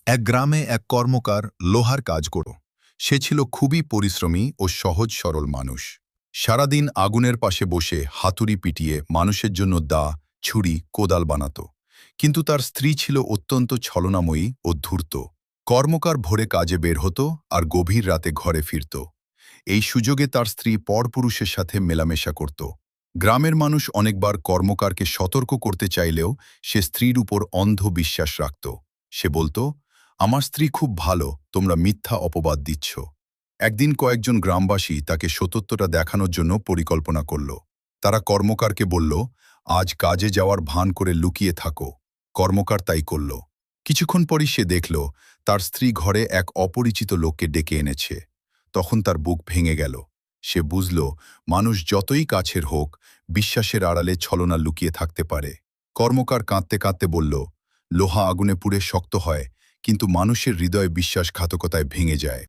এক গ্রামে এক কর্মকার লোহার কাজ করত। সে ছিল খুবই পরিশ্রমী ও সহজ সরল মানুষ। সারাদিন আগুনের পাশে বসে হাতুড়ি পিটিয়ে মানুষের জন্য দা, ছুরি, কোদাল বানাত। কিন্তু তার স্ত্রী ছিল অত্যন্ত ছলনাময়ী ও ধূর্ত। কর্মকার ভোরে কাজে বের হতো আর গভীর রাতে ঘরে ফিরত। এই সুযোগে তার স্ত্রী পরপুরুষের সাথে মেলামেশা করত। গ্রামের মানুষ অনেকবার কর্মকারকে সতর্ক করতে চাইলেও সে স্ত্রীর উপর অন্ধ বিশ্বাস রাখত। সে বলতো, আমার স্ত্রী খুব ভালো, তোমরা মিথ্যা অপবাদ দিচ্ছ। একদিন কয়েকজন গ্রামবাসী তাকে সত্যতা দেখানোর জন্য পরিকল্পনা করল। তারা কর্মকারকে বলল, আজ কাজে যাওয়ার ভান করে লুকিয়ে থাকো। কর্মকার তাই করল। কিছুক্ষণ পরই সে দেখল তার স্ত্রী ঘরে এক অপরিচিত লোককে ডেকে এনেছে। তখন তার বুক ভেঙে গেল। সে বুঝল, মানুষ যতই কাছের হোক, বিশ্বাসের আড়ালে ছলনা লুকিয়ে থাকতে পারে। কর্মকার কাঁদতে কাঁদতে বলল, লোহা আগুনে পুড়ে শক্ত হয়, কিন্তু মানুষের হৃদয় বিশ্বাসঘাতকতায় ভেঙে যায়।